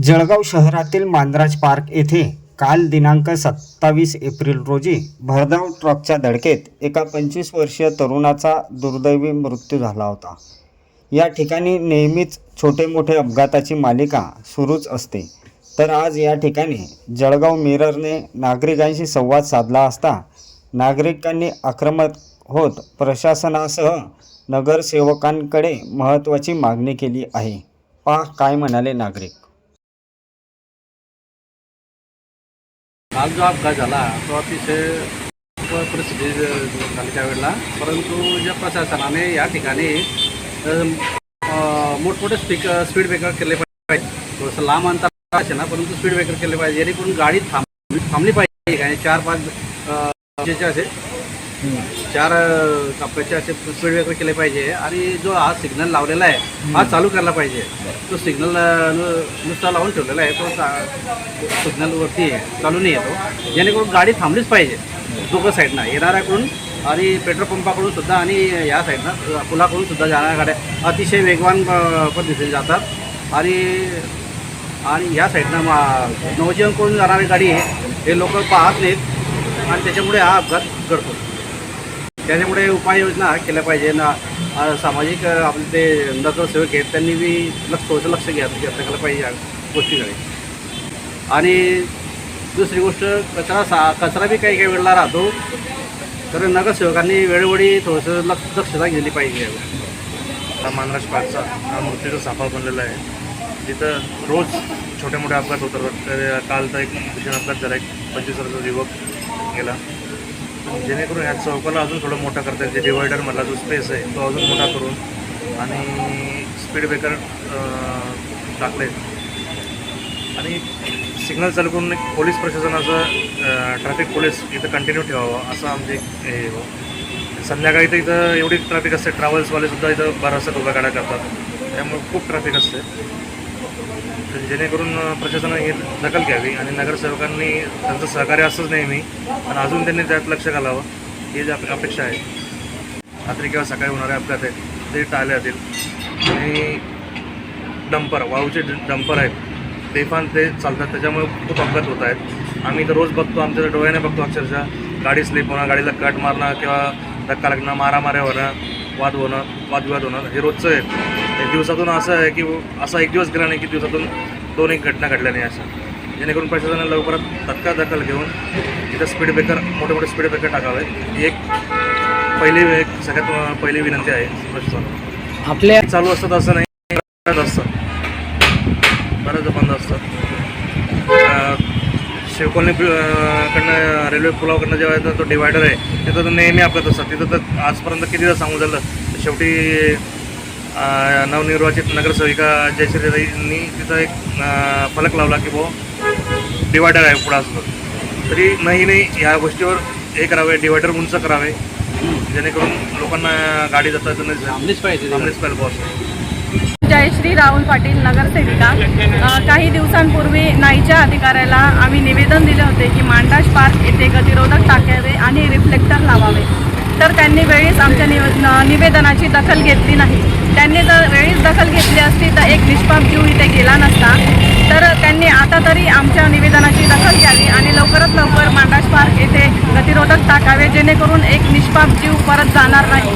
जळगाव शहरातील मांजराज पार्क येथे काल दिनांक 27 एप्रिल रोजी भरधाव ट्रकच्या धडकेत एका 25 वर्षीय तरुणाचा दुर्दैवी मृत्यू झाला होता। या ठिकाणी नेहमीच छोटे मोठे अपघाताची मालिका सुरूच असते। तर आज या ठिकाणी जळगाव मिररने नागरिकांशी संवाद साधला असता नागरिकांनी आक्रमक होत प्रशासनासह नगरसेवकांकडे महत्त्वाची मागणी केली आहे। पहा काय म्हणाले नागरिक। आज जो अपघात झाला तो अतिशय परिस्थिती झाली त्यावेळेला, परंतु ज्या प्रशासनाने या ठिकाणी मोठमोठे स्पीड ब्रेकर केले पाहिजे। थोडंसं लांब अंतर असे ना, परंतु स्पीड ब्रेकर केले पाहिजे जेणेकरून गाडी थांबली पाहिजे। आणि 4-5 असे 4 टप्प्याचे असे स्पीड ब्रेकर केले पाहिजे। आणि जो हा सिग्नल लावलेला आहे हा चालू करायला पाहिजे। तो सिग्नल नुसता लावून ठेवलेला आहे, तो सिग्नलवरती चालू नाही येतो, जेणेकरून गाडी थांबलीच पाहिजे दोघं साईडनं, येणाऱ्याकडून आणि पेट्रोल पंपाकडून सुद्धा आणि या साईडनं पुलाकडून सुद्धा जाणाऱ्या गाड्या अतिशय वेगवान पद्धतीने जातात। आणि या साईडनं नवजीवनकडून जाणारी गाडी हे लोक पाहत नाहीत आणि त्याच्यामुळे हा अपघात घडतो। त्याच्यामुळे उपाययोजना केल्या पाहिजे ना। सामाजिक आपले ते नगरसेवक आहेत त्यांनी बी थोडंसं लक्ष घ्यायला पाहिजे या गोष्टीकडे। आणि दुसरी गोष्ट कचरा बी काही वेळेला राहतो, तर नगरसेवकांनी वेळोवेळी थोडंसं दक्षता घेतली पाहिजे। हा मांजराज पार्कचा हा मृत्यूचा सापळा बनलेला आहे। तिथं रोज छोटे मोठे अपघात होतात। तर काल तर एक भीषण अपघात झाला, एक 25 वर्षाचा युवक गेला। जेणेकरून ह्या चौकाला अजून थोडं मोठा करता येईल। जे डिवायडरमधला जो स्पेस आहे तो अजून मोठा करून आणि स्पीड ब्रेकर टाकले आणि सिग्नल चालू करून एक पोलीस प्रशासनाचं ट्रॅफिक पोलीस इथं कंटिन्यू ठेवावं असं आमचे हे हो। संध्याकाळी तर इथं एवढी ट्रॅफिक असते, ट्रॅव्हल्सवालेसुद्धा इथं बराचसा उभ्या गाड्या करतात, त्यामुळे खूप ट्रॅफिक असते। जेणेकरून प्रशासनाने ही दखल घ्यावी आणि नगरसेवकांनी त्यांचं सहकार्य असंच नेहमी, आणि अजून त्यांनी त्यात लक्ष घालावं ही जी अपेक्षा आहे। रात्री किंवा सकाळी होणारे अपघात आहेत ते टाळले जातील। आणि डंपर वाळूचे डंपर आहेत बेफाम ते चालतात, त्याच्यामुळे खूप अपघात होत आहेत। आम्ही तर रोज बघतो, आमच्या डोळ्याने बघतो अक्षरशः गाडी स्लिप होणं, गाडीला कट मारणं किंवा धक्का लागणं, मारामाऱ्या होणं, वादविवाद होणं हे रोजचं आहे। एक दिवसातून असं आहे की असा एक दिवस गेला नाही की दिवसातून 2-1 घटना घडल्या नाही अशा। जेणेकरून प्रशासनाने लवकरात तत्काळ दखल घेऊन तिथं स्पीड ब्रेकर मोठे स्पीड ब्रेकर टाकावे ही एक सगळ्यात पहिली विनंती आहे प्रशासनाला। आपल्या चालू असतात असं नाही, असतं बरंच बंद असतं। शिवकॉलनी कडनं रेल्वे पुलाकडनं जेव्हा येतं तो डिवायडर आहे तिथं तर नेहमी अपघात असतात। तिथं तर आजपर्यंत कितीदा सांगून झालं, शेवटी नवनिर्वाचित नगरसेविका जयश्रीताईंनी तिथं एक फलक लावला की डिवायडर आहे पुढं असतं, तरी नाही ह्या गोष्टीवर हे करावे, डिवायडर उंच करावे जेणेकरून लोकांना गाडी जाता थांबलीच पाहिजे बॉस। जयश्री राहुल पाटील नगरसेविका। काही दिवसांपूर्वी नाईच्या अधिकाऱ्याला आम्ही निवेदन दिले होते की मांजराज पार्क येथे गतिरोधक टाकावे आणि रिफ्लेक्टर लावावे, तर त्यांनी वेळीच आमच्या निवेदनाची दखल घेतली नाही। त्यांनी जर वेळीच दखल घेतली असती तर एक निष्पाप जीव इथे गेला नसता। तर त्यांनी आता तरी आमच्या निवेदनाची दखल घ्यावी आणि लवकरात लवकर मांजराज पार्क येथे गतिरोधक टाकावे, जेणेकरून एक निष्पाप जीव परत जाणार नाही।